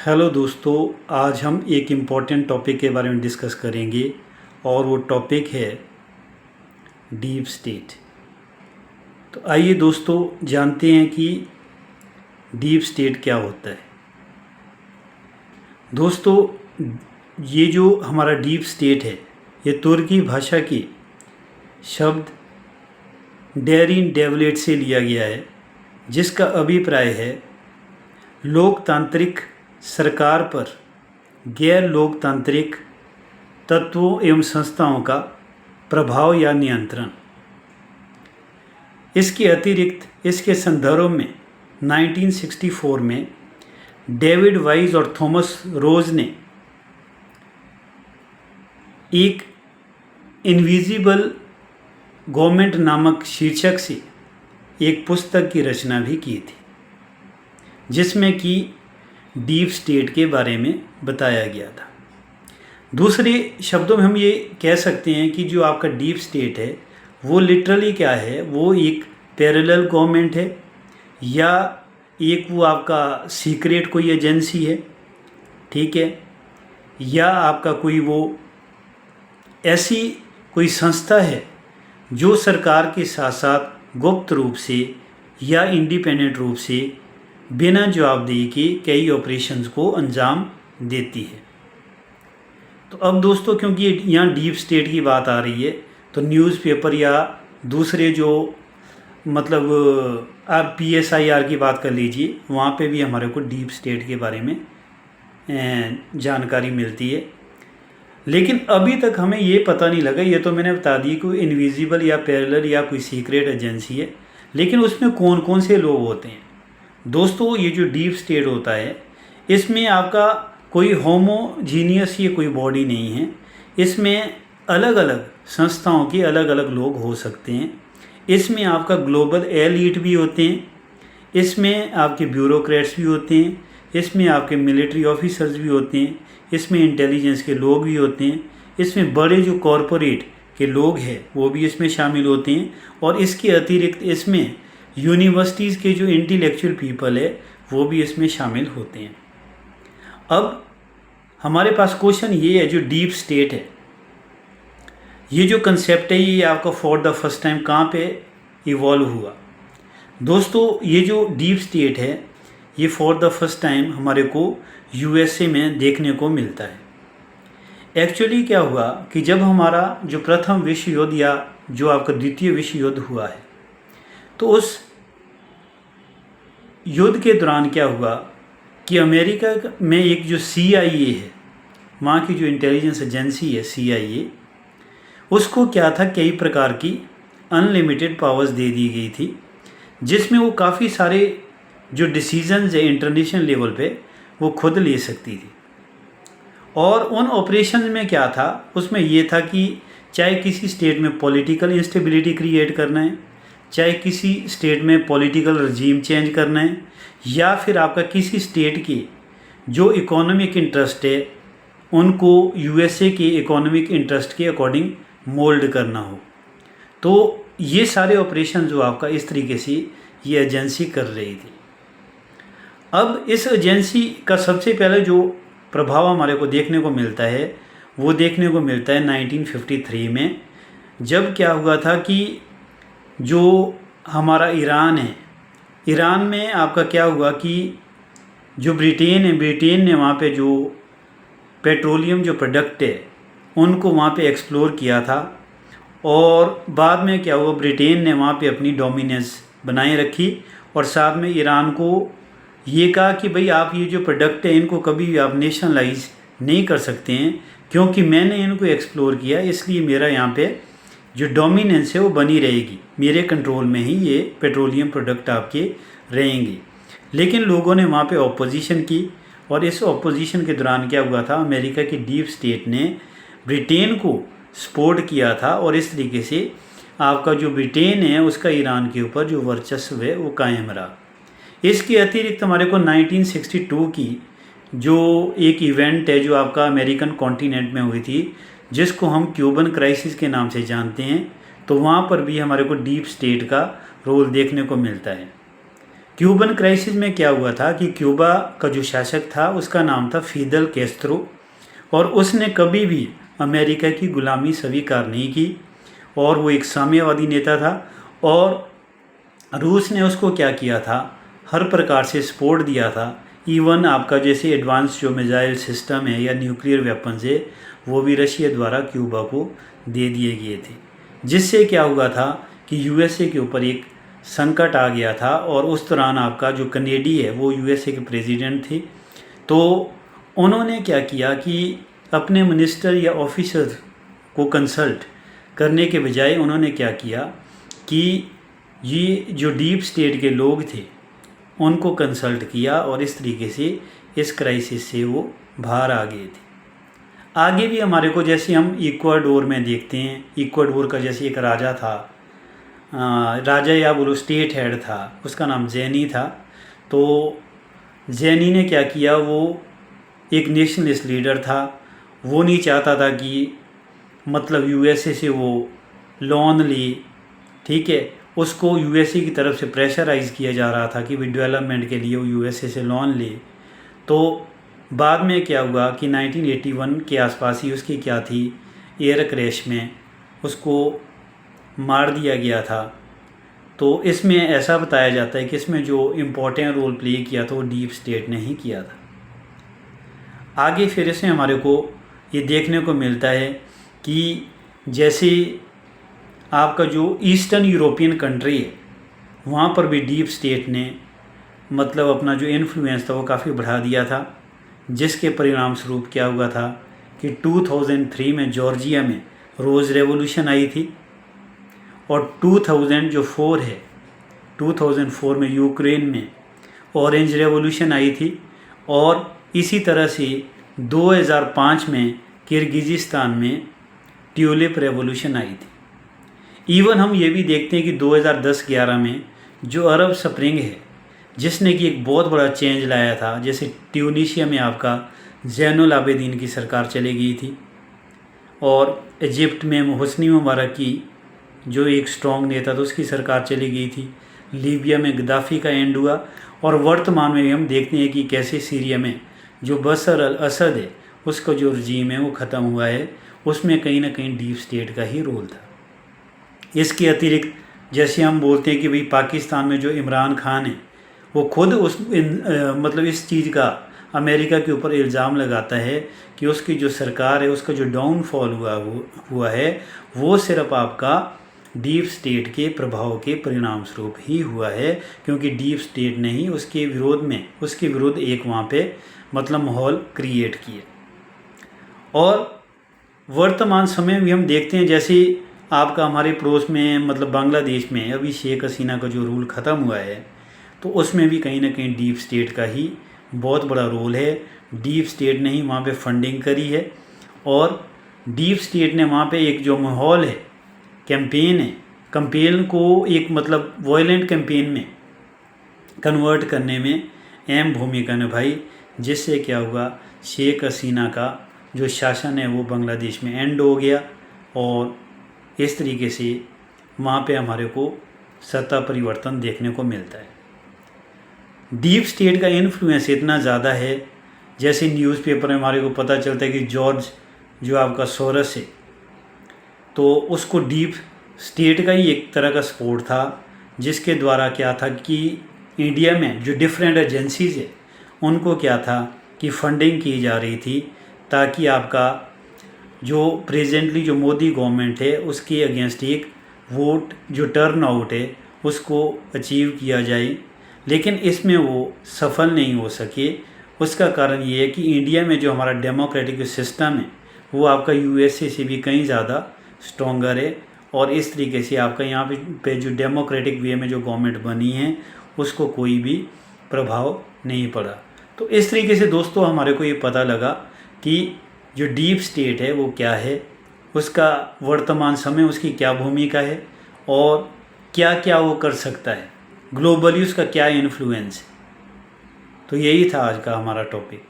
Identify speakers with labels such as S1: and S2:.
S1: Hello दोस्तों, आज हम एक इम्पॉर्टेंट टॉपिक के बारे में डिस्कस करेंगे और वो टॉपिक है डीप स्टेट। तो आइए दोस्तों जानते हैं कि डीप स्टेट क्या होता है। दोस्तों, ये जो हमारा डीप स्टेट है ये तुर्की भाषा की शब्द डेरिन डेवलेट से लिया गया है, जिसका अभिप्राय है लोकतांत्रिक सरकार पर गैर लोकतांत्रिक तत्वों एवं संस्थाओं का प्रभाव या नियंत्रण। इसके अतिरिक्त इसके संदर्भ में 1964 में डेविड वाइज और थॉमस रोज ने एक इनविजिबल गवर्नमेंट नामक शीर्षक से एक पुस्तक की रचना भी की थी, जिसमें कि डीप स्टेट के बारे में बताया गया था। दूसरे शब्दों में हम ये कह सकते हैं कि जो आपका डीप स्टेट है वो लिटरली क्या है, वो एक पैरेलल गवर्नमेंट है या एक वो आपका सीक्रेट कोई एजेंसी है, ठीक है, या आपका कोई वो ऐसी कोई संस्था है जो सरकार के साथ साथ गुप्त रूप से या इंडिपेंडेंट रूप से बिना जवाबदेही के कई ऑपरेशंस को अंजाम देती है। तो अब दोस्तों, क्योंकि यहाँ डीप स्टेट की बात आ रही है तो न्यूज़पेपर या दूसरे जो मतलब आप PSIR की बात कर लीजिए, वहाँ पे भी हमारे को डीप स्टेट के बारे में जानकारी मिलती है। लेकिन अभी तक हमें ये पता नहीं लगा, ये तो मैंने बता दी कोई इनविजिबल या पैरेलल या कोई सीक्रेट एजेंसी है, लेकिन उसमें कौन कौन से लोग होते हैं। दोस्तों, ये जो डीप स्टेट होता है इसमें आपका कोई होमोजीनियस ये कोई बॉडी नहीं है। इसमें अलग अलग संस्थाओं के अलग अलग लोग हो सकते हैं। इसमें आपका ग्लोबल एलीट भी होते हैं, इसमें आपके ब्यूरोक्रेट्स भी होते हैं, इसमें आपके मिलिट्री ऑफिसर्स भी होते हैं, इसमें इंटेलिजेंस के लोग भी होते हैं, इसमें बड़े जो कॉरपोरेट के लोग हैं वो भी इसमें शामिल होते हैं, और इसके अतिरिक्त इसमें यूनिवर्सिटीज़ के जो इंटेलेक्चुअल पीपल है वो भी इसमें शामिल होते हैं। अब हमारे पास क्वेश्चन ये है, जो डीप स्टेट है, ये जो कंसेप्ट है ये आपका फॉर द फर्स्ट टाइम कहाँ पे इवॉल्व हुआ। दोस्तों, ये जो डीप स्टेट है ये फॉर द फर्स्ट टाइम हमारे को USA में देखने को मिलता है। एक्चुअली क्या हुआ कि जब हमारा जो प्रथम विश्व युद्ध या जो आपका द्वितीय विश्व युद्ध हुआ है, तो उस युद्ध के दौरान क्या हुआ कि अमेरिका में एक जो CIA है, वहाँ की जो इंटेलिजेंस एजेंसी है CIA, उसको क्या था, कई प्रकार की अनलिमिटेड पावर्स दे दी गई थी, जिसमें वो काफ़ी सारे जो डिसीजंस है इंटरनेशनल लेवल पे वो खुद ले सकती थी। और उन ऑपरेशन में क्या था, उसमें ये था कि चाहे किसी स्टेट में पॉलिटिकल इंस्टेबिलिटी क्रिएट करना है, चाहे किसी स्टेट में पॉलिटिकल रजीम चेंज करना है, या फिर आपका किसी स्टेट के जो इकोनॉमिक इंटरेस्ट है उनको USA के इकोनॉमिक इंटरेस्ट के अकॉर्डिंग मोल्ड करना हो, तो ये सारे ऑपरेशन जो आपका इस तरीके से ये एजेंसी कर रही थी। अब इस एजेंसी का सबसे पहले जो प्रभाव हमारे को देखने को मिलता है वो देखने को मिलता है 1953 में, जब क्या हुआ था कि जो हमारा ईरान है, ईरान में आपका क्या हुआ कि जो ब्रिटेन है, ब्रिटेन ने वहाँ पे जो पेट्रोलियम जो प्रोडक्ट है उनको वहाँ पे एक्सप्लोर किया था, और बाद में क्या हुआ, ब्रिटेन ने वहाँ पे अपनी डोमिनेंस बनाए रखी, और साथ में ईरान को ये कहा कि भाई आप ये जो प्रोडक्ट है इनको कभी भी आप नेशनलाइज नहीं कर सकते हैं, क्योंकि मैंने इनको एक्सप्लोर किया, इसलिए मेरा यहाँ पे जो डोमिनेंस है वो बनी रहेगी, मेरे कंट्रोल में ही ये पेट्रोलियम प्रोडक्ट आपके रहेंगे। लेकिन लोगों ने वहाँ पे ऑपोजिशन की, और इस ऑपोजिशन के दौरान क्या हुआ था, अमेरिका की डीप स्टेट ने ब्रिटेन को सपोर्ट किया था, और इस तरीके से आपका जो ब्रिटेन है उसका ईरान के ऊपर जो वर्चस्व है वो कायम रहा। इसके अतिरिक्त हमारे को 1962 की जो एक इवेंट है जो आपका अमेरिकन कॉन्टिनेंट में हुई थी, जिसको हम क्यूबन क्राइसिस के नाम से जानते हैं, तो वहाँ पर भी हमारे को डीप स्टेट का रोल देखने को मिलता है। क्यूबन क्राइसिस में क्या हुआ था कि क्यूबा का जो शासक था उसका नाम था फिदल कैस्ट्रो, और उसने कभी भी अमेरिका की गुलामी स्वीकार नहीं की, और वो एक साम्यवादी नेता था। और रूस ने उसको क्या किया था, हर प्रकार से सपोर्ट दिया था। इवन आपका जैसे एडवांस जो मिसाइल सिस्टम है या न्यूक्लियर वेपन्स है वो भी रशिया द्वारा क्यूबा को दे दिए गए थे, जिससे क्या हुआ था कि यूएसए के ऊपर एक संकट आ गया था। और उस दौरान आपका जो कनेडी है वो यूएसए के प्रेसिडेंट थे, तो उन्होंने क्या किया कि अपने मिनिस्टर या ऑफिसर को कंसल्ट करने के बजाय उन्होंने क्या किया कि ये जो डीप स्टेट के लोग थे उनको कंसल्ट किया, और इस तरीके से इस क्राइसिस से वो बाहर आ गए थे। आगे भी हमारे को जैसे हम इक्वाडोर में देखते हैं, इक्वाडोर का जैसे एक राजा था, राजा या बोलो स्टेट हेड था, उसका नाम जेनी था। तो जेनी ने क्या किया, वो एक नेशनलिस्ट लीडर था, वो नहीं चाहता था कि मतलब यूएसए से वो लोन ले, ठीक है। उसको यूएसए की तरफ से प्रेशराइज़ किया जा रहा था कि भी डेवलपमेंट के लिए वो यूएसए से लोन ले। तो बाद में क्या हुआ कि 1981 के आसपास ही उसकी क्या थी, एयर क्रैश में उसको मार दिया गया था। तो इसमें ऐसा बताया जाता है कि इसमें जो इम्पोर्टेंट रोल प्ले किया था वो डीप स्टेट ने ही किया था। आगे फिर इसमें हमारे को ये देखने को मिलता है कि जैसे आपका जो ईस्टर्न यूरोपियन कंट्री है वहाँ पर भी डीप स्टेट ने मतलब अपना जो इन्फ्लुएंस था वो काफ़ी बढ़ा दिया था, जिसके परिणाम स्वरूप क्या हुआ था कि 2003 में जॉर्जिया में रोज़ रेवोल्यूशन आई थी, और 2004 में यूक्रेन में ऑरेंज रेवोल्यूशन आई थी, और इसी तरह से 2005 में किर्गिज़िस्तान में ट्यूलिप रेवोल्यूशन आई थी। इवन हम ये भी देखते हैं कि 2010-11 में जो अरब स्प्रिंग है जिसने कि एक बहुत बड़ा चेंज लाया था, जैसे ट्यूनीशिया में आपका ज़ैनुल आबिदीन की सरकार चली गई थी, और इजिप्ट में हुस्नी मुबारक की जो एक स्ट्रॉन्ग नेता था उसकी सरकार चली गई थी, लीबिया में गद्दाफ़ी का एंड हुआ, और वर्तमान में भी हम देखते हैं कि कैसे सीरिया में जो बशर अल असद है उसका जो रजीम है वो ख़त्म हुआ है, उसमें कहीं ना कहीं डीप स्टेट का ही रोल था। इसके अतिरिक्त जैसे हम बोलते हैं कि भाई पाकिस्तान में जो इमरान खान है वो खुद मतलब इस चीज़ का अमेरिका के ऊपर इल्ज़ाम लगाता है कि उसकी जो सरकार है उसका जो डाउनफॉल हुआ है वो सिर्फ आपका डीप स्टेट के प्रभाव के परिणाम स्वरूप ही हुआ है, क्योंकि डीप स्टेट ने ही उसके विरुद्ध एक वहाँ पे मतलब माहौल क्रिएट किया। और वर्तमान समय में भी हम देखते हैं जैसे आपका हमारे पड़ोस में मतलब बांग्लादेश में अभी शेख हसीना का जो रूल ख़त्म हुआ है, तो उसमें भी कहीं ना कहीं डीप स्टेट का ही बहुत बड़ा रोल है। डीप स्टेट ने ही वहाँ पे फंडिंग करी है, और डीप स्टेट ने वहाँ पे एक जो माहौल है, कैंपेन को एक मतलब वॉयलेंट कैंपेन में कन्वर्ट करने में अहम भूमिका निभाई, जिससे क्या हुआ, शेख हसीना का जो शासन है वो बांग्लादेश में एंड हो गया, और इस तरीके से वहाँ पे हमारे को सत्ता परिवर्तन देखने को मिलता है। डीप स्टेट का इन्फ्लुएंस इतना ज़्यादा है, जैसे न्यूज़पेपर में हमारे को पता चलता है कि जॉर्ज जो आपका सोरस है तो उसको डीप स्टेट का ही एक तरह का सपोर्ट था, जिसके द्वारा क्या था कि इंडिया में जो डिफरेंट एजेंसीज़ है उनको क्या था कि फंडिंग की जा रही थी, ताकि आपका जो प्रेजेंटली जो मोदी गवर्नमेंट है उसके अगेंस्ट एक वोट जो टर्न आउट है उसको अचीव किया जाए, लेकिन इसमें वो सफल नहीं हो सके। उसका कारण ये है कि इंडिया में जो हमारा डेमोक्रेटिक सिस्टम है वो आपका यूएसए से भी कहीं ज़्यादा स्ट्रॉन्गर है, और इस तरीके से आपका यहाँ पे जो डेमोक्रेटिक वे में जो गवर्नमेंट बनी है उसको कोई भी प्रभाव नहीं पड़ा। तो इस तरीके से दोस्तों हमारे को ये पता लगा कि जो डीप स्टेट है वो क्या है, उसका वर्तमान समय उसकी क्या भूमिका है, और क्या क्या वो कर सकता है, ग्लोबली उसका क्या इन्फ्लुएंस है। तो यही था आज का हमारा टॉपिक।